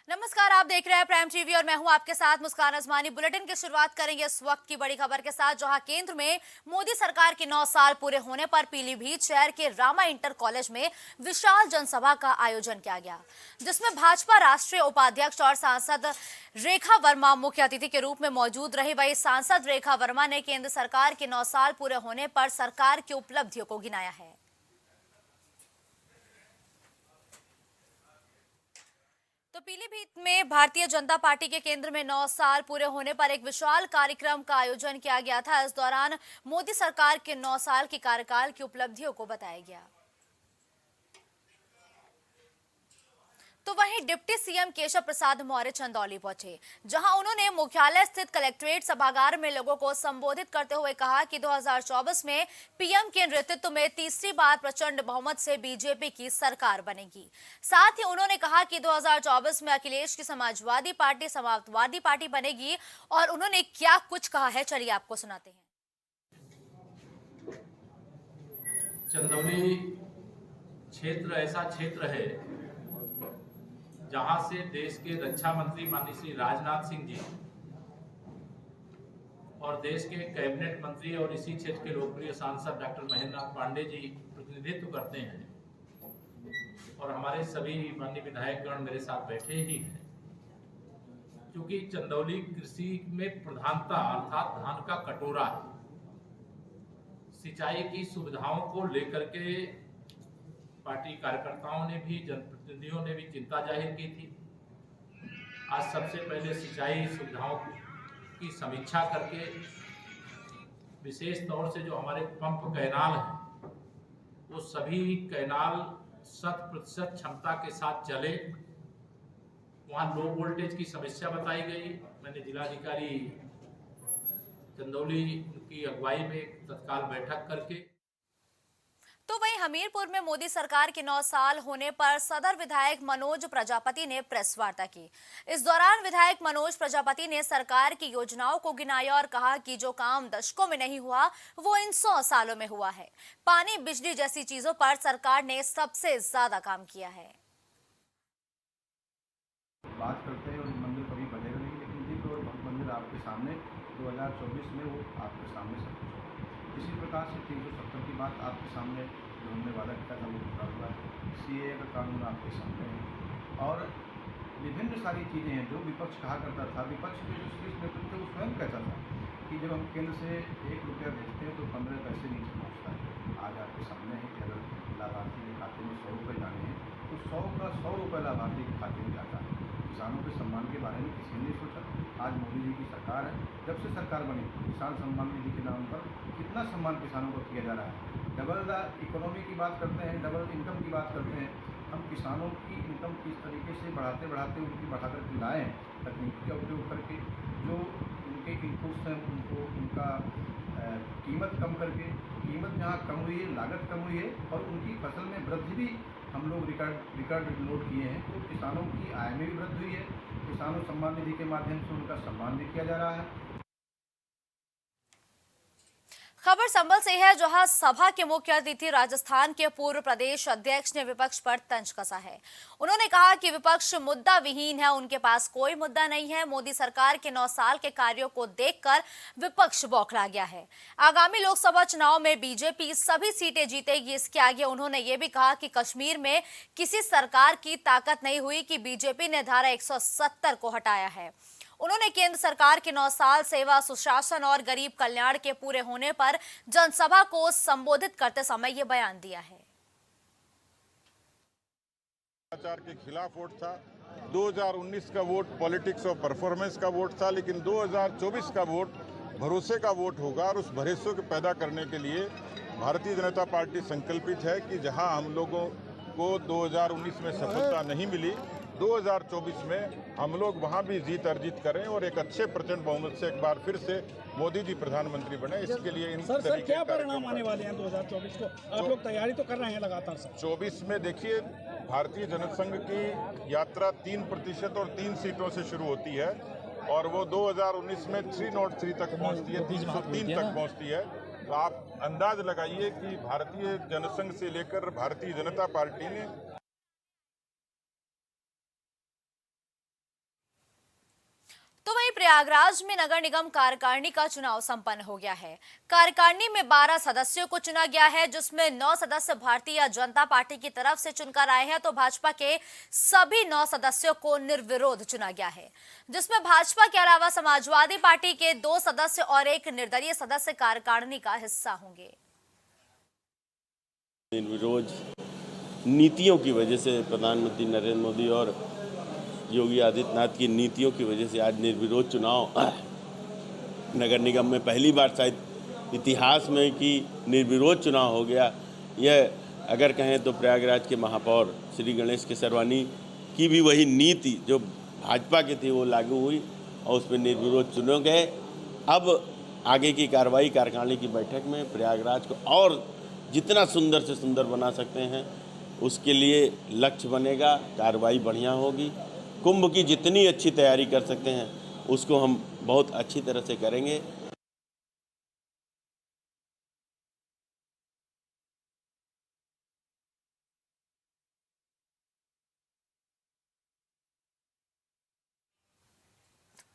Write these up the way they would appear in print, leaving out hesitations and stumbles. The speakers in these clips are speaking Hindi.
नमस्कार, आप देख रहे हैं प्राइम टीवी और मैं हूं आपके साथ मुस्कान अजमानी। बुलेटिन की शुरुआत करेंगे इस वक्त की बड़ी खबर के साथ, जहां केंद्र में मोदी सरकार के 9 साल पूरे होने पर पीलीभीत शहर के रामा इंटर कॉलेज में विशाल जनसभा का आयोजन किया गया, जिसमें भाजपा राष्ट्रीय उपाध्यक्ष और सांसद रेखा वर्मा मुख्य अतिथि के रूप में मौजूद रही। वही सांसद रेखा वर्मा ने केंद्र सरकार के 9 साल पूरे होने पर सरकार की उपलब्धियों को गिनाया है। तो पीलीभीत में भारतीय जनता पार्टी के केंद्र में 9 साल पूरे होने पर एक विशाल कार्यक्रम का आयोजन किया गया था। इस दौरान मोदी सरकार के 9 साल के कार्यकाल की उपलब्धियों को बताया गया। तो वहीं डिप्टी सीएम केशव प्रसाद मौर्य चंदौली पहुंचे, जहां उन्होंने मुख्यालय स्थित कलेक्ट्रेट सभागार में लोगों को संबोधित करते हुए कहा कि 2024 में पीएम के नेतृत्व में तीसरी बार प्रचंड बहुमत से बीजेपी की सरकार बनेगी। साथ ही उन्होंने कहा कि 2024 में अखिलेश की समाजवादी पार्टी समाजवादी पार्टी बनेगी। और उन्होंने क्या कुछ कहा है, चलिए आपको सुनाते हैं। चंदौली क्षेत्र ऐसा क्षेत्र है जहां से देश के रक्षा मंत्री माननीय श्री राजनाथ सिंह जी और देश के कैबिनेट मंत्री और इसी क्षेत्र के लोकप्रिय सांसद डॉक्टर महेंद्र नाथ पांडे जी प्रतिनिधित्व करते हैं और हमारे सभी माननीय विधायकगण मेरे साथ बैठे ही हैं। क्योंकि चंदौली कृषि में प्रधानता अर्थात धान का कटोरा है, सिंचाई की सुविधाओं को लेकर के पार्टी कार्यकर्ताओं ने भी जनप्रतिनिधियों ने भी चिंता जाहिर की थी। आज सबसे पहले सिंचाई सुविधाओं की समीक्षा करके विशेष तौर से जो हमारे पंप कैनाल हैं वो सभी कैनाल 100% क्षमता के साथ चले। वहाँ लो वोल्टेज की समस्या बताई गई। मैंने जिलाधिकारी चंदौली की अगुवाई में तत्काल बैठक करके तो वहीं हमीरपुर में मोदी सरकार के 9 साल होने पर सदर विधायक मनोज प्रजापति ने प्रेस वार्ता की। इस दौरान विधायक मनोज प्रजापति ने सरकार की योजनाओं को गिनाया और कहा कि जो काम दशकों में नहीं हुआ वो इन 100 सालों में हुआ है। पानी, बिजली जैसी चीजों पर सरकार ने सबसे ज्यादा काम किया है। बात करते हैं और मंदिर कभी बनेगा नहीं, लेकिन ये तो मंदिर आपके सामने 2024 में वो आपके सामने सब कुछ होगा। इसी प्रकार से 370 की बात आपके सामने जो हमने वादा किया था वो पूरा हुआ है। सीएए का कानून आपके सामने है और विभिन्न सारी चीज़ें हैं जो विपक्ष कहा करता था। विपक्ष के जो शीर्ष नेतृत्व थे वो स्वयं कहता था कि जब हम केंद्र से 1 रुपया भेजते हैं तो 15 पैसे नीचे पहुँचता है। आज आपके सामने है कि अगर लाभार्थी के खाते में 100 रुपये जाने हैं तो 100 का 100 रुपये लाभार्थी के खाते में जाता है। किसानों के सम्मान के बारे में किसी ने सोचा। आज मोदी जी की सरकार है, जब से सरकार बनी किसान सम्मान निधि के नाम पर कितना सम्मान किसानों को किया जा रहा है। डबल द इकोनॉमी की बात करते हैं, डबल इनकम की बात करते हैं। हम किसानों की इनकम किस तरीके से बढ़ाते बढ़ाते उनकी बढ़ा करके लाएँ, तकनीकी का उपयोग करके जो उनके इनपुट्स हैं उनको उनका कीमत कम करके, कीमत जहाँ कम हुई है लागत कम हुई है और उनकी फसल में वृद्धि भी हम लोग रिकॉर्ड नोट किए हैं। तो किसानों की आय में भी वृद्धि हुई है। किसानों सम्मान निधि के माध्यम से उनका सम्मान भी किया जा रहा है। खबर संभल से है, जहां सभा के मुख्य अतिथि राजस्थान के पूर्व प्रदेश अध्यक्ष ने विपक्ष पर तंज कसा है। उन्होंने कहा कि विपक्ष मुद्दा विहीन है, उनके पास कोई मुद्दा नहीं है। मोदी सरकार के 9 साल के कार्यों को देखकर विपक्ष बौखला गया है। आगामी लोकसभा चुनाव में बीजेपी सभी सीटें जीतेगी। इसके आगे उन्होंने ये भी कहा कि कश्मीर में किसी सरकार की ताकत नहीं हुई कि बीजेपी ने धारा 170 को हटाया है। उन्होंने केंद्र सरकार के 9 साल सेवा, सुशासन और गरीब कल्याण के पूरे होने पर जनसभा को संबोधित करते समय ये बयान दिया है। भ्रष्टाचार के खिलाफ वोट था। 2019 का वोट पॉलिटिक्स और परफॉर्मेंस का वोट था, लेकिन 2024 का वोट भरोसे का वोट होगा और उस भरोसे को पैदा करने के लिए भारतीय जनता पार्टी संकल्पित है कि जहां हम लोगों को 2019 में सफलता नहीं मिली, 2024 में हम लोग वहां भी जीत अर्जित करें और एक अच्छे प्रचंड बहुमत से एक बार फिर से मोदी जी प्रधानमंत्री बने। इसके लिए इन सर क्या परिणाम आने वाले हैं 2024 को? आप लोग तैयारी तो कर रहे हैं लगातार सर। 24 में देखिए, भारतीय जनसंघ की यात्रा 3% और 3 सीटों से शुरू होती है और वो 2019 में 303 तक पहुंचती है, 303 तक पहुंचती है। तो आप अंदाज लगाइए कि भारतीय जनसंघ से लेकर भारतीय जनता पार्टी ने तो वहीं प्रयागराज में नगर निगम कार्यकारिणी का चुनाव संपन्न हो गया है। कार्यकारिणी में 12 सदस्यों को चुना गया है, जिसमें 9 सदस्य भारतीय जनता पार्टी की तरफ से चुनकर आए हैं, तो भाजपा के सभी 9 सदस्यों को निर्विरोध चुना गया है, जिसमें भाजपा के अलावा समाजवादी पार्टी के 2 सदस्य और एक निर्दलीय सदस्य कार्यकारिणी का हिस्सा होंगे। निर्विरोध नीतियों की वजह से प्रधानमंत्री नरेंद्र मोदी और योगी आदित्यनाथ की नीतियों की वजह से आज निर्विरोध चुनाव नगर निगम में पहली बार शायद इतिहास में कि निर्विरोध चुनाव हो गया। यह अगर कहें तो प्रयागराज के महापौर श्री गणेश केसरवानी की भी वही नीति जो भाजपा की थी वो लागू हुई और उसमें निर्विरोध चुने गए। अब आगे की कार्रवाई कार्यकारिणी की बैठक में प्रयागराज को और जितना सुंदर से सुंदर बना सकते हैं उसके लिए लक्ष्य बनेगा, कार्रवाई बढ़िया होगी। कुंभ की जितनी अच्छी तैयारी कर सकते हैं उसको हम बहुत अच्छी तरह से करेंगे।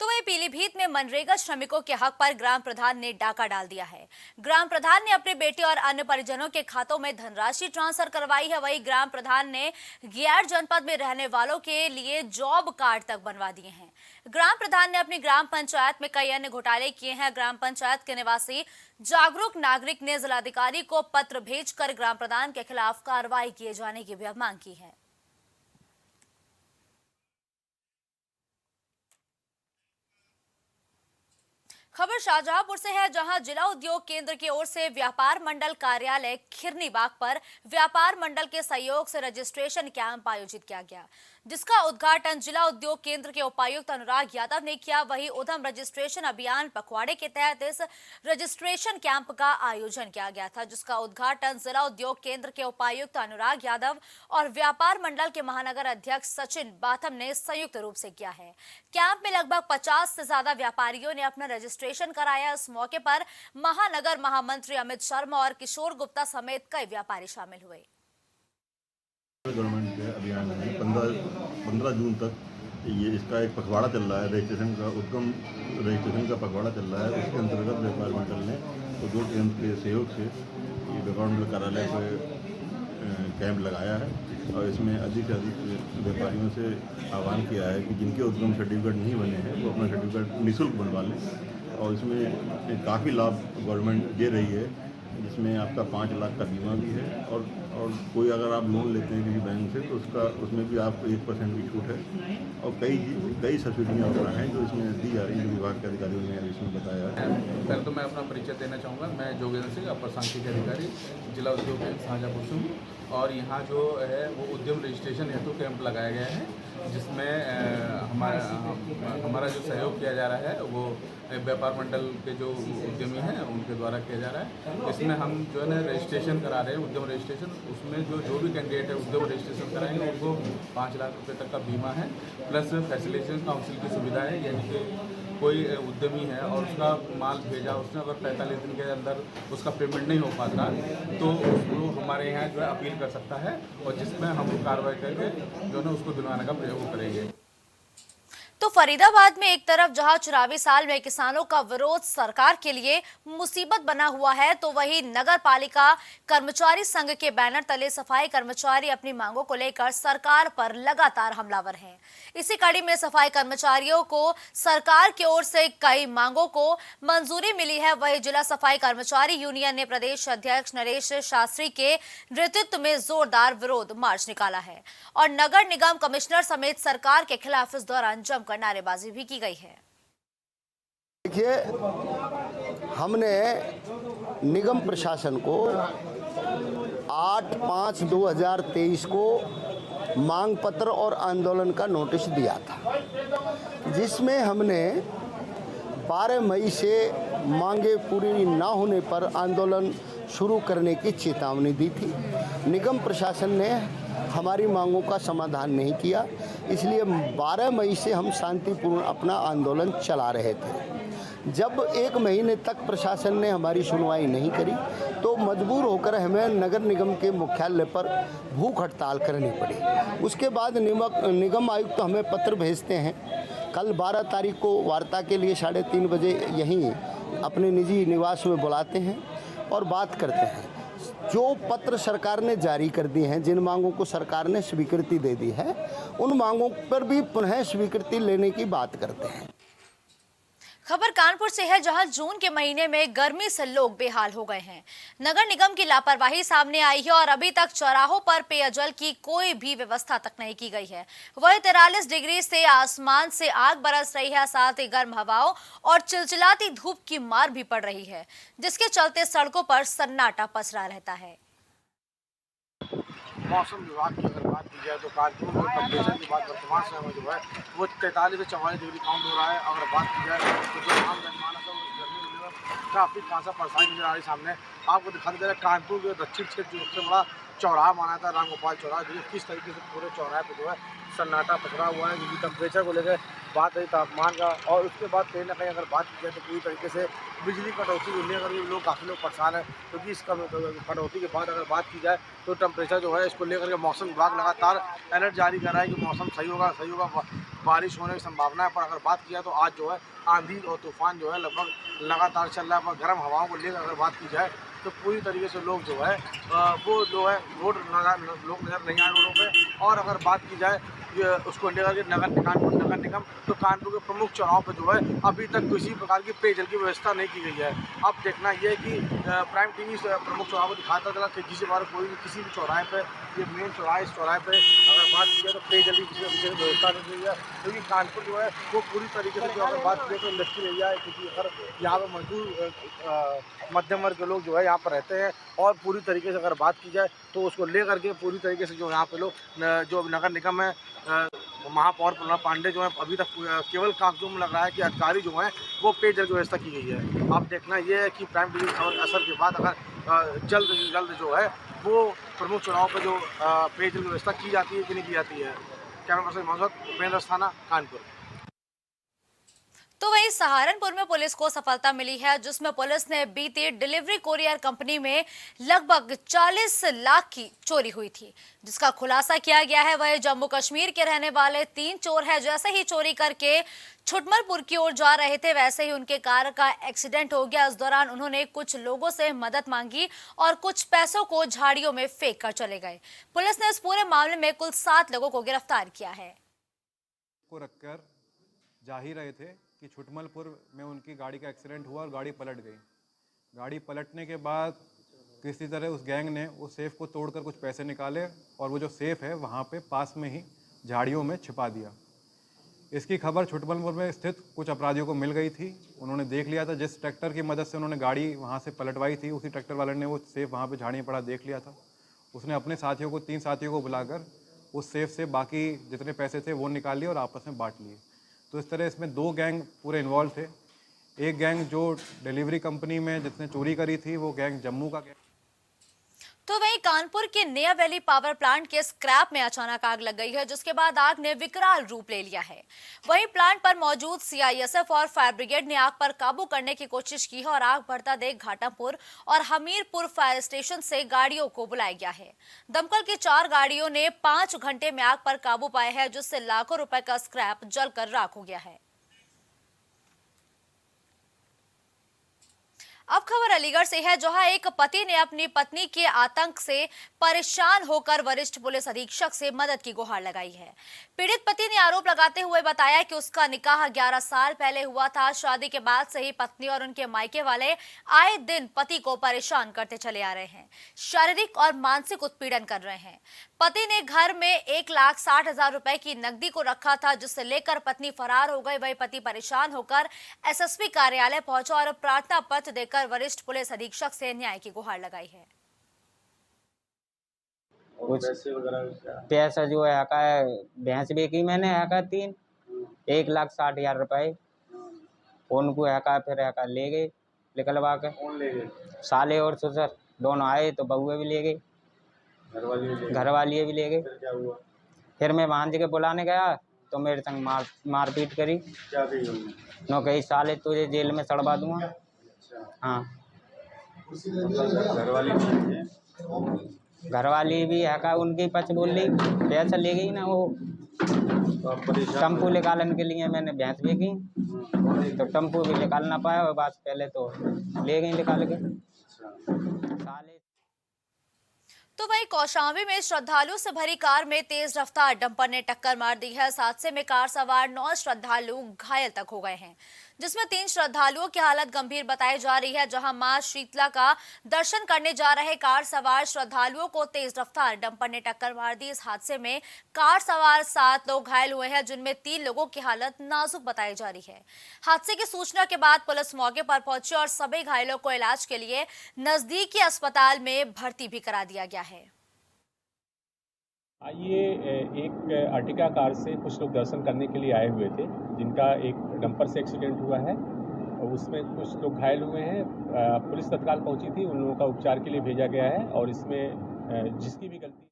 तो वहीं पीलीभीत में मनरेगा श्रमिकों के हक पर ग्राम प्रधान ने डाका डाल दिया है। ग्राम प्रधान ने अपने बेटे और अन्य परिजनों के खातों में धनराशि ट्रांसफर करवाई है। वहीं ग्राम प्रधान ने गैर जनपद में रहने वालों के लिए जॉब कार्ड तक बनवा दिए हैं। ग्राम प्रधान ने अपनी ग्राम पंचायत में कई अन्य घोटाले किए हैं। ग्राम पंचायत के निवासी जागरूक नागरिक ने जिलाधिकारी को पत्र भेजकर ग्राम प्रधान के खिलाफ कार्रवाई किए जाने की भी मांग की है। खबर शाहजहांपुर से है, जहां जिला उद्योग केंद्र की ओर से व्यापार मंडल कार्यालय खिरनी बाग पर व्यापार मंडल के सहयोग से रजिस्ट्रेशन कैंप आयोजित किया गया, जिसका उद्घाटन जिला उद्योग केंद्र के उपायुक्त अनुराग यादव ने किया। वहीं उद्यम रजिस्ट्रेशन अभियान पखवाड़े के तहत इस रजिस्ट्रेशन कैंप का आयोजन किया गया था, जिसका उद्घाटन जिला उद्योग केंद्र के उपायुक्त अनुराग यादव और व्यापार मंडल के महानगर अध्यक्ष सचिन बाथम ने संयुक्त रूप से किया है। कैंप में लगभग 50 से ज्यादा व्यापारियों ने अपना रजिस्ट्रेशन कराया। इस मौके पर महानगर महामंत्री अमित शर्मा और किशोर गुप्ता समेत कई व्यापारी शामिल हुए। गवर्नमेंट के अभियान में 15 जून तक ये इसका एक पखवाड़ा चल रहा है, रजिस्ट्रेशन का उद्यम रजिस्ट्रेशन का पखवाड़ा चल रहा है। उसके अंतर्गत व्यापार मंडल ने उद्योग केंद्र के सहयोग से ये व्यापार मंडल कार्यालय पर कैंप लगाया है और इसमें अधिक से अधिक व्यापारियों से आह्वान किया है कि जिनके उद्यम सर्टिफिकेट नहीं बने हैं वो अपना सर्टिफिकेट निःशुल्क बनवा लें। और इसमें काफ़ी लाभ गवर्नमेंट दे रही है, जिसमें आपका 5 लाख का बीमा भी है और कोई अगर आप लोन लेते हैं किसी बैंक से तो उसमें भी आपको 1% की छूट है और कई सब्सिडियाँ वगैरह हैं जो इसमें दी जा रही हैं, जो विभाग के अधिकारियों ने इसमें बताया है। पहले तो मैं अपना परिचय देना चाहूँगा। मैं जोगेंद्र सिंह, अपर सांख्यिकी अधिकारी, जिला उद्योग केंद्र शाहजहांपुर से हूँ और यहाँ जो है वो उद्यम रजिस्ट्रेशन हेतु कैंप लगाया गया है, जिसमें हमारा जो सहयोग किया जा रहा है वो व्यापार मंडल के जो उद्यमी हैं उनके द्वारा किया जा रहा है। इसमें हम जो है ना रजिस्ट्रेशन करा रहे हैं, उद्यम रजिस्ट्रेशन। उसमें जो भी कैंडिडेट है उद्यम रजिस्ट्रेशन कराएंगे उनको 5 लाख रुपए तक का बीमा है, प्लस फैसिलिटेशन काउंसिल की सुविधा है। यानी कि कोई उद्यमी है और उसका माल भेजा, उसने अगर 45 दिन के अंदर उसका पेमेंट नहीं हो पाता तो उसको हमारे यहाँ जो है अपील कर सकता है और जिसमें हम कार्रवाई करके जो है ना उसको दिलवाने का प्रयोग करेंगे। तो फरीदाबाद में एक तरफ जहां चुनावी साल में किसानों का विरोध सरकार के लिए मुसीबत बना हुआ है, तो वहीं नगर पालिका कर्मचारी संघ के बैनर तले सफाई कर्मचारी अपनी मांगों को लेकर सरकार पर लगातार हमलावर हैं। इसी कड़ी में सफाई कर्मचारियों को सरकार की ओर से कई मांगों को मंजूरी मिली है। वहीं जिला सफाई कर्मचारी यूनियन ने प्रदेश अध्यक्ष नरेश शास्त्री के नेतृत्व में जोरदार विरोध मार्च निकाला है और नगर निगम कमिश्नर समेत सरकार के खिलाफ इस दौरान जमकर नारेबाजी भी की गई है। देखिए, हमने निगम प्रशासन को 8/5/2023 को मांग पत्र और आंदोलन का नोटिस दिया था, जिसमें हमने 12 मई से मांगे पूरी ना होने पर आंदोलन शुरू करने की चेतावनी दी थी। निगम प्रशासन ने हमारी मांगों का समाधान नहीं किया, इसलिए 12 मई से हम शांतिपूर्ण अपना आंदोलन चला रहे थे। जब 1 महीने तक प्रशासन ने हमारी सुनवाई नहीं करी तो मजबूर होकर हमें नगर निगम के मुख्यालय पर भूख हड़ताल करनी पड़ी। उसके बाद निगम आयुक्त हमें पत्र भेजते हैं कल 12 तारीख को वार्ता के लिए 3:30 बजे यहीं अपने निजी निवास में बुलाते हैं और बात करते हैं। जो पत्र सरकार ने जारी कर दिए हैं, जिन मांगों को सरकार ने स्वीकृति दे दी है, उन मांगों पर भी पुनः स्वीकृति लेने की बात करते हैं। खबर कानपुर से है, जहां जून के महीने में गर्मी से लोग बेहाल हो गए हैं। नगर निगम की लापरवाही सामने आई है और अभी तक चौराहों पर पेयजल की कोई भी व्यवस्था तक नहीं की गई है। वही 43 डिग्री से आसमान से आग बरस रही है, साथ ही गर्म हवाओं और चिलचिलाती धूप की मार भी पड़ रही है, जिसके चलते सड़कों पर सन्नाटा पसरा रहता है। मौसम विभाग की अगर बात की जाए तो कानपुर में टेम्परेचर की बात वर्तमान समय में जो है वो 43 से 44 डिग्री काउंट हो रहा है। अगर बात की जाए तो जो आम जनमानस है उस गर्मी में काफ़ी खासा परेशानी नजर आ रही सामने। आपको दिखाई दे रहा है कानपुर के दक्षिण क्षेत्र जो सबसे बड़ा चौराहा माना था राम गोपाल चौराहा, जो किस तरीके से पूरे चौराहे पर जो है सन्नाटा पसरा हुआ है। क्योंकि टेम्परेचर को लेकर बात है तापमान का, और उसके बाद कहीं ना कहीं अगर बात की जाए तो पूरी तरीके से बिजली कटौती को लेकर भी लोग काफ़ी लोग परेशान हैं। क्योंकि इस कटौती के बाद अगर बात की जाए तो टेम्परेचर जो है इसको लेकर के मौसम विभाग लगातार अलर्ट जारी कर रहा है कि मौसम सही होगा, बारिश होने की संभावना है। पर अगर बात की जाए तो आज जो है आंधी और तूफान जो है लगभग लगातार चल रहा है। पर गर्म हवाओं को लेकर अगर बात की जाए तो पूरी तरीके से लोग जो है वो जो है लोग नज़र नहीं आए रोडों पे। और अगर बात की जाए उसको लेकर के कानपुर नगर निगम तो कानपुर के प्रमुख चौराहों पर जो है अभी तक किसी प्रकार की पेयजल की व्यवस्था नहीं की गई है। अब देखना ये है कि प्राइम टीवी प्रमुख चौराहों को दिखाता चला कि किसी बार कोई भी किसी भी चौराहे पे, ये मेन चौराहा, इस चौराहे पे अगर बात की जाए तो पेयजल की किसी व्यवस्था नहीं की गई है। क्योंकि कानपुर जो है वो पूरी तरीके से जो अगर बात की जाए तो इंडस्ट्री एरिया है। क्योंकि अगर यहाँ पर मजदूर मध्यम वर्ग के लोग जो है यहाँ पर रहते हैं, और पूरी तरीके से अगर बात की जाए तो उसको लेकर के पूरी तरीके से जो यहाँ पे लोग जो नगर निगम है, महापौर प्रहलाद पांडे जो है अभी तक केवल कागजों में लग रहा है कि अधिकारी जो है वो पेयजल की व्यवस्था की गई है। अब देखना ये है कि प्राइम टीवी असर के बाद अगर जल्द जो है वो प्रमुख चुनाव पर जो पेयजल की व्यवस्था की जाती है कि नहीं की जाती है। कैमरा पर्सन मौजूद उपेंद्र स्थाना, कानपुर। तो वहीं सहारनपुर में पुलिस को सफलता मिली है, जिसमें पुलिस ने बीती डिलीवरी कोरियर कंपनी में लगभग 40 लाख की चोरी हुई थी, जिसका खुलासा किया गया है। वह जम्मू कश्मीर के रहने वाले 3 चोर हैं। जैसे ही चोरी करके छुटमलपुर की ओर जा रहे थे, वैसे ही उनके कार का एक्सीडेंट हो गया। इस दौरान उन्होंने कुछ लोगों से मदद मांगी और कुछ पैसों को झाड़ियों में फेंक कर चले गए। पुलिस ने इस पूरे मामले में कुल 7 लोगों को गिरफ्तार किया है। को रखकर जा ही रहे थे कि छुटमलपुर में उनकी गाड़ी का एक्सीडेंट हुआ और गाड़ी पलट गई। गाड़ी पलटने के बाद किसी तरह उस गैंग ने उस सेफ़ को तोड़कर कुछ पैसे निकाले और वो जो सेफ़ है वहाँ पे पास में ही झाड़ियों में छिपा दिया। इसकी खबर छुटमलपुर में स्थित कुछ अपराधियों को मिल गई थी। उन्होंने देख लिया था, जिस ट्रैक्टर की मदद से उन्होंने गाड़ी वहाँ से पलटवाई थी, उसी ट्रैक्टर वाले ने वो सेफ़ वहाँ पर झाड़ी में पड़ा देख लिया था। उसने अपने साथियों को 3 साथियों को बुलाकर उस सेफ़ से बाकी जितने पैसे थे वो निकाल लिए और आपस में बांट लिए। तो इस तरह इसमें 2 गैंग पूरे इन्वॉल्व थे। एक गैंग जो डिलीवरी कंपनी में जिसने चोरी करी थी, वो गैंग जम्मू का गैंग। तो वहीं कानपुर के नया वैली पावर प्लांट के स्क्रैप में अचानक आग लग गई है, जिसके बाद आग ने विकराल रूप ले लिया है। वहीं प्लांट पर मौजूद सीआईएसएफ और फायर ब्रिगेड ने आग पर काबू करने की कोशिश की है और आग बढ़ता देख घाटापुर और हमीरपुर फायर स्टेशन से गाड़ियों को बुलाया गया है। दमकल की 4 गाड़ियों ने 5 घंटे में आग पर काबू पाया है, जिससे लाखों रुपए का स्क्रैप जलकर राख हो गया है। अब खबर अलीगढ़ से है, जहां एक पति ने अपनी पत्नी के आतंक से परेशान होकर वरिष्ठ पुलिस अधीक्षक से मदद की गुहार लगाई है। पीड़ित पति ने आरोप लगाते हुए बताया कि उसका निकाह 11 साल पहले हुआ था। शादी के बाद से ही पत्नी और उनके मायके वाले आए दिन पति को परेशान करते चले आ रहे हैं, शारीरिक और मानसिक उत्पीड़न कर रहे हैं। पति ने घर में 1,60,000 रुपए की नकदी को रखा था, जिससे लेकर पत्नी फरार हो गई। वही पति परेशान होकर एसएसपी कार्यालय पहुंचा और प्रार्थना पत्र देकर वरिष्ठ पुलिस अधीक्षक से न्याय की गुहार लगाई है। कुछ पैसा जो है भैंस बेची मैंने 3 1,60,000 रुपए उनको फिर ले गए निकलवा के। कौन ले गए? साले और ससुर दोनों आए तो बहुए भी ले गए, घर वाली भी ले गए। फिर क्या हुआ? फिर मैं भांजे के बुलाने गया तो मेरे संग मारपीट करी। क्या कही उन्होंने? नो कही साले तुझे जेल में सड़वा दूंगा। हाँ, घरवाली भी उनकी पक्ष बोल रही, पैसा ले गई ना वो। टम्पू निकालने के लिए मैंने भैंस बेची, तो टम्पू भी निकाल ना पाया और बस पहले तो ले गई निकाल के। तो वहीं कौशाम्बी में श्रद्धालुओं से भरी कार में तेज रफ्तार डंपर ने टक्कर मार दी है। इस हादसे में कार सवार 9 श्रद्धालु घायल तक हो गए हैं, जिसमें 3 श्रद्धालुओं की हालत गंभीर बताई जा रही है। जहां मां शीतला का दर्शन करने जा रहे कार सवार श्रद्धालुओं को तेज रफ्तार डंपर ने टक्कर मार दी। इस हादसे में कार सवार 7 लोग घायल हुए हैं, जिनमें 3 लोगों की हालत नाजुक बताई जा रही है। हादसे की सूचना के बाद पुलिस मौके पर पहुंची और सभी घायलों को इलाज के लिए नजदीकी अस्पताल में भर्ती भी करा दिया गया है। आइए, एक अर्टिगा कार से कुछ लोग दर्शन करने के लिए आए हुए थे, जिनका एक डंपर से एक्सीडेंट हुआ है और उसमें कुछ लोग घायल हुए हैं। पुलिस तत्काल पहुंची थी, उन लोगों का उपचार के लिए भेजा गया है और इसमें जिसकी भी गलती।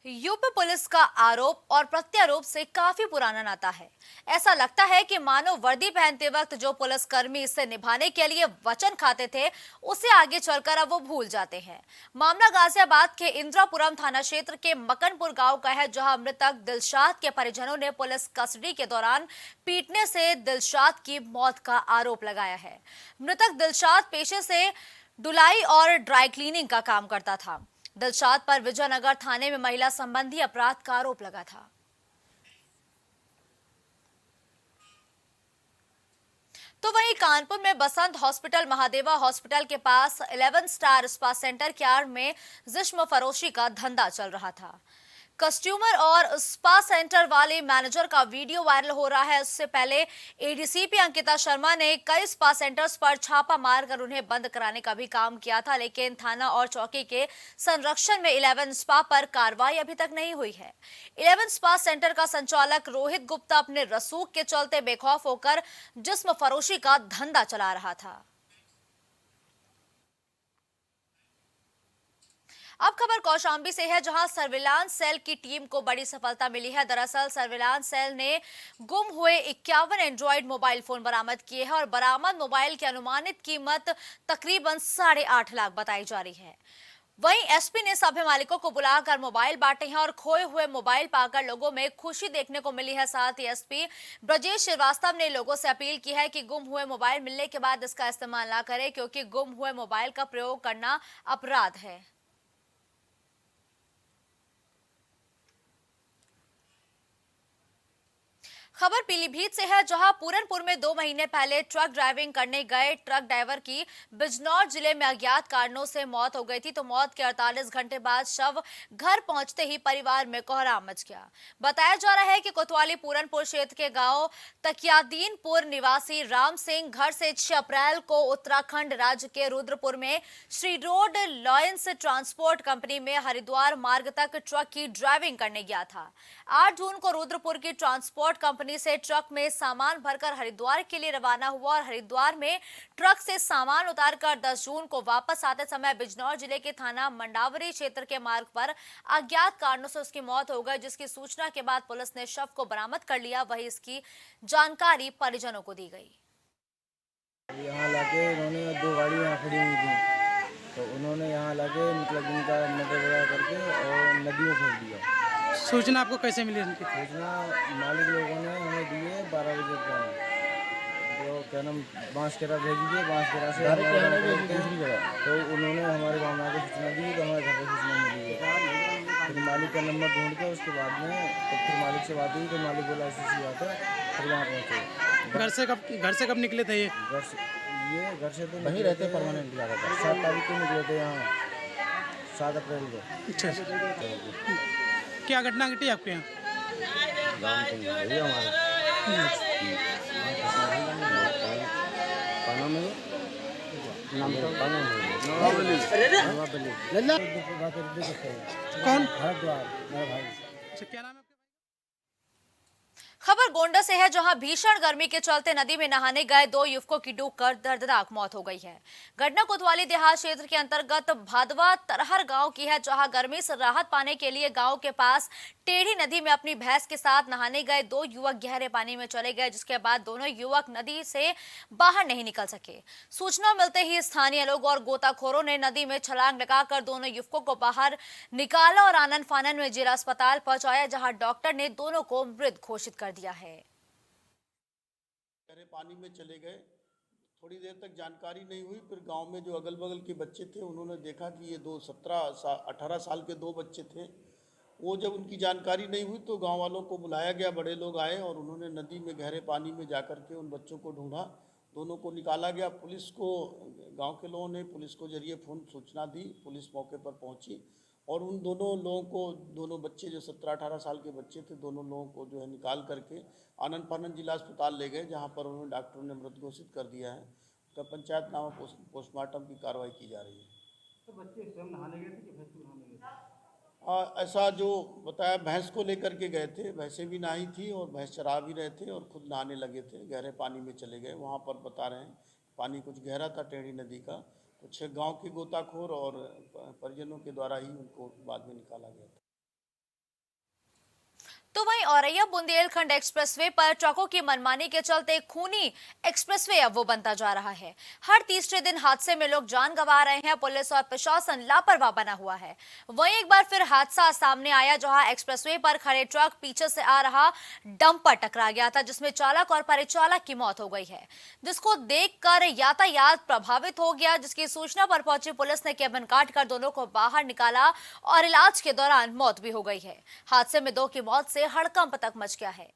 यूपी पुलिस का आरोप और प्रत्यारोप से काफी पुराना नाता है। ऐसा लगता है कि मानव वर्दी पहनते वक्त जो पुलिसकर्मी इसे निभाने के लिए वचन खाते थे, उसे आगे चलकर अब वो भूल जाते हैं। मामला गाजियाबाद के इंद्रापुरम थाना क्षेत्र के मकनपुर गांव का है, जहां मृतक दिलशाद के परिजनों ने पुलिस कस्टडी के दौरान पीटने से दिलशाद की मौत का आरोप लगाया है। मृतक दिलशाद पेशे से धुलाई और ड्राई क्लीनिंग का काम करता था। दिलशाद पर विजयनगर थाने में महिला संबंधी अपराध का आरोप लगा था। तो वहीं कानपुर में बसंत हॉस्पिटल महादेवा हॉस्पिटल के पास 11 स्टार स्पा सेंटर के आड़ में जिस्म फरोशी का धंधा चल रहा था। कस्टमर और स्पा सेंटर वाले मैनेजर का वीडियो वायरल हो रहा है। इससे पहले एडीसीपी अंकिता शर्मा ने कई स्पा सेंटर्स पर छापा मारकर उन्हें बंद कराने का भी काम किया था, लेकिन थाना और चौकी के संरक्षण में 11 स्पा पर कार्रवाई अभी तक नहीं हुई है। 11 स्पा सेंटर का संचालक रोहित गुप्ता अपने रसूख के चलते बेखौफ होकर जिस्म फरोशी का धंधा चला रहा था। अब खबर कौशाम्बी से है, जहां सर्विलांस सेल की टीम को बड़ी सफलता मिली है। दरअसल सर्विलांस सेल ने गुम हुए 51 एंड्रॉयड मोबाइल फोन बरामद किए हैं और बरामद मोबाइल की अनुमानित कीमत तकरीबन 8.5 लाख बताई जा रही है। वहीं एसपी ने सभी मालिकों को बुलाकर मोबाइल बांटे हैं और खोए हुए मोबाइल पाकर लोगों में खुशी देखने को मिली है। साथ ही एसपी ब्रजेश श्रीवास्तव ने लोगों से अपील की है कि गुम हुए मोबाइल मिलने के बाद इसका इस्तेमाल ना करें, क्योंकि गुम हुए मोबाइल का प्रयोग करना अपराध है। खबर पीलीभीत से है, जहां पूरनपुर में 2 महीने पहले ट्रक ड्राइविंग करने गए ट्रक ड्राइवर की बिजनौर जिले में अज्ञात कारणों से मौत हो गई थी। तो मौत के 48 घंटे बाद शव घर पहुंचते ही परिवार में कोहराम मच गया। बताया जा रहा है कि कोतवाली पूरनपुर क्षेत्र के गांव तकियादीनपुर निवासी राम सिंह घर से 6 अप्रैल को उत्तराखंड राज्य के रुद्रपुर में Shri road lions transport company में हरिद्वार मार्ग तक ट्रक की ड्राइविंग करने गया था। 8 जून को रुद्रपुर की ट्रांसपोर्ट कंपनी से ट्रक में सामान भरकर हरिद्वार के लिए रवाना हुआ और हरिद्वार में ट्रक से सामान उतारकर 10 जून को वापस आते समय बिजनौर जिले के थाना मंडावरी क्षेत्र के मार्ग पर अज्ञात कारणों से उसकी मौत हो गई, जिसकी सूचना के बाद पुलिस ने शव को बरामद कर लिया। वहीं इसकी जानकारी परिजनों को दी गई। यहाँ लाके उन्होंने 2 गाड़ी यहाँ खड़ी हुई थी, तो उन्होंने यहाँ लाके मतलब इनका मर्डर वगैरह करके और नदी में फेंक दिया। सूचना आपको कैसे मिली? उनकी सूचना मालिक लोगों ने हमें दी है 12 बजे का, जो क्या नाम बांसकेरा भेज दीजिए, बांसकेरा से तो उन्होंने हमारे गाँव में आके सूचना दी, तो हमारे घर पर सूचना मिली है। फिर मालिक का नंबर ढूंढ के उसके बाद में तो फिर मालिक से बात हुई, तो मालिक बोला ऐसी बात है, फिर वहाँ पहुँचे। घर से कब निकले थे ये? घर से तो वहीं रहते परमानेंट लगा था। 7 तारीख को निकले थे यहाँ, 7 अप्रैल को। अच्छा, क्या घटना घटी आपके यहाँ? कौन? हरिद्वार, मेरा भाई। क्या नाम है? खबर गोंडा से है, जहां भीषण गर्मी के चलते नदी में नहाने गए 2 युवकों की डूबकर दर्दनाक मौत हो गई है। घटना कोतवाली देहात क्षेत्र के अंतर्गत भादवा तरहर गांव की है, जहां गर्मी से राहत पाने के लिए गांव के पास टेढ़ी नदी में अपनी भैंस के साथ नहाने गए 2 युवक गहरे पानी में चले गए, जिसके बाद दोनों युवक नदी से बाहर नहीं निकल सके। सूचना मिलते ही स्थानीय लोग और गोताखोरों ने नदी में छलांग लगाकर दोनों युवकों को बाहर निकाला और आनन फानन में जिला अस्पताल पहुंचाया, जहां डॉक्टर ने दोनों को मृत घोषित कर दिया है। गहरे पानी में चले गए, थोड़ी देर तक जानकारी नहीं हुई, फिर गांव में जो अगल बगल के बच्चे थे उन्होंने देखा कि ये 18 साल के 2 बच्चे थे। वो जब उनकी जानकारी नहीं हुई तो गांव वालों को बुलाया गया, बड़े लोग आए और उन्होंने नदी में गहरे पानी में जाकर के उन बच्चों को ढूंढा, दोनों को निकाला गया। पुलिस को, गाँव के लोगों ने पुलिस को जरिए फ़ोन सूचना दी, पुलिस मौके पर पहुँची और उन दोनों लोगों को, दोनों बच्चे जो 17-18 साल के बच्चे थे, दोनों लोगों को जो है निकाल करके आनन फानन जिला अस्पताल ले गए, जहां पर उन्होंने डॉक्टर ने मृत घोषित कर दिया है। तो पंचायतनामा पोस्टमार्टम की कार्रवाई की जा रही है। तो बच्चे स्वयं नहाने गए थे कि भैंस को नहाने गए थे? ऐसा जो बताया, भैंस को लेकर के गए थे, भैंसें भी नहाई थी और भैंस चरा भी रहे थे और खुद नहाने लगे थे, गहरे पानी में चले गए। वहाँ पर बता रहे हैं पानी कुछ गहरा था टेढ़ी नदी का, कुछ गांव के गोताखोर और परिजनों के द्वारा ही उनको बाद में निकाला गया था। तो वहीं औरैया बुंदेलखंड एक्सप्रेसवे पर ट्रकों की मनमानी के चलते खूनी एक्सप्रेसवे अब वो बनता जा रहा है। हर तीसरे दिन हादसे में लोग जान गंवा रहे हैं। पुलिस और प्रशासन लापरवाह बना हुआ है। वहीं एक बार फिर हादसा सामने आया, जहां एक्सप्रेसवे पर खड़े ट्रक पीछे से आ रहा डंपर टकरा गया था, जिसमें चालक और परिचालक की मौत हो गई है, जिसको देखकर यातायात प्रभावित हो गया। जिसकी सूचना पर पहुंची पुलिस ने केबिन काटकर दोनों को बाहर निकाला और इलाज के दौरान मौत भी हो गई है। हादसे में 2 की मौत से हड़कंप तक मच गया है।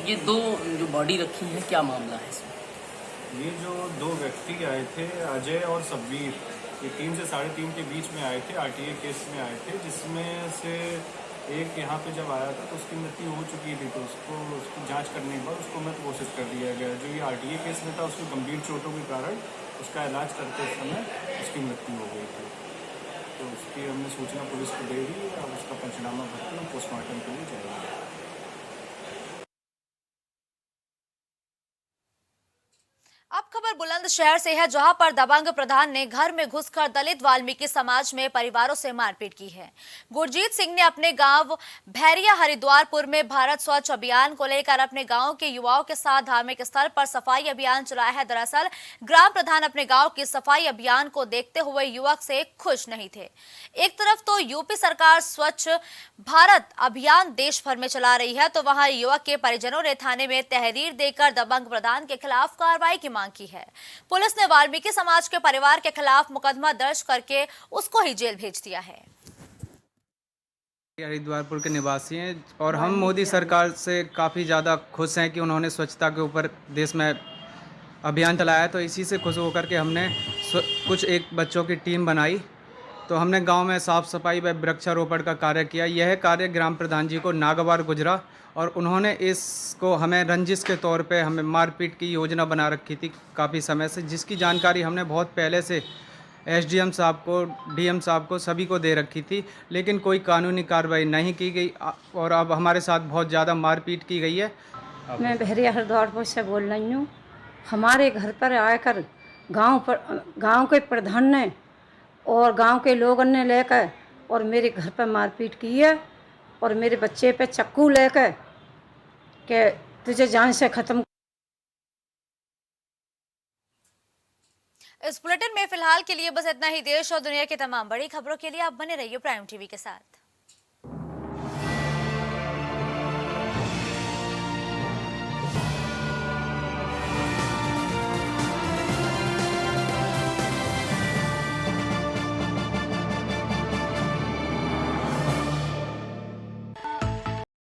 ये 2 जो बॉडी रखी है, क्या मामला है इसमें? ये जो 2 व्यक्ति आए थे, अजय और सब्बीर, ये 3 से 3.5 के बीच में आए थे, आरटीए केस में आए थे, जिसमें से एक यहाँ पे जब आया था तो उसकी मृत्यु हो चुकी थी, तो उसकी जांच करने के बाद उसको मृत घोषित कर दिया गया। जो ये आरटीए केस में था, उसको गंभीर चोटों के कारण उसका इलाज करते समय उसकी मृत्यु हो गई थी। तो उसकी हमने सूचना पुलिस को दे दी और उसका पंचनामा भरकर पोस्टमार्टम के लिए जाएगा। अब खबर बुलंदशहर से है, जहां पर दबंग प्रधान ने घर में घुसकर दलित वाल्मीकि समाज में परिवारों से मारपीट की है। गुरजीत सिंह ने अपने गांव भैरिया हरिद्वारपुर में भारत स्वच्छ अभियान को लेकर अपने गांव के युवाओं के साथ धार्मिक स्थल पर सफाई अभियान चलाया है। दरअसल ग्राम प्रधान अपने गांव की सफाई अभियान को देखते हुए युवक से खुश नहीं थे। एक तरफ तो यूपी सरकार स्वच्छ भारत अभियान देश भर में चला रही है, तो वहां युवक के परिजनों ने थाने में तहरीर देकर दबंग प्रधान के खिलाफ कार्रवाई की मांग की है। पुलिस ने वाल्मीकि समाज के परिवार के खिलाफ मुकदमा दर्ज करके उसको ही जेल भेज दिया है। हरिद्वारपुर के निवासी हैं और हम मोदी सरकार से काफ़ी ज़्यादा खुश हैं कि उन्होंने स्वच्छता के ऊपर देश में अभियान चलाया। तो इसी से खुश होकर के हमने कुछ एक बच्चों की टीम बनाई, तो हमने गांव में साफ सफाई व वृक्षारोपण का कार्य किया। यह कार्य ग्राम प्रधान जी को नागवार गुजरा और उन्होंने इसको हमें रंजिश के तौर पे हमें मारपीट की योजना बना रखी थी काफ़ी समय से, जिसकी जानकारी हमने बहुत पहले से एसडीएम साहब को, डीएम साहब को, सभी को दे रखी थी, लेकिन कोई कानूनी कार्रवाई नहीं की गई और अब हमारे साथ बहुत ज़्यादा मारपीट की गई है। मैं भैरिया हरिद्वारपुर से बोल रही हूँ। हमारे घर पर आकर गांव के प्रधान ने और गांव के लोगों ने लेकर और मेरे घर पर मारपीट की है और मेरे बच्चे पे चाकू लेकर के तुझे जान से खत्म। इस बुलेटिन में फिलहाल के लिए बस इतना ही। देश और दुनिया की तमाम बड़ी खबरों के लिए आप बने रहिए प्राइम टीवी के साथ।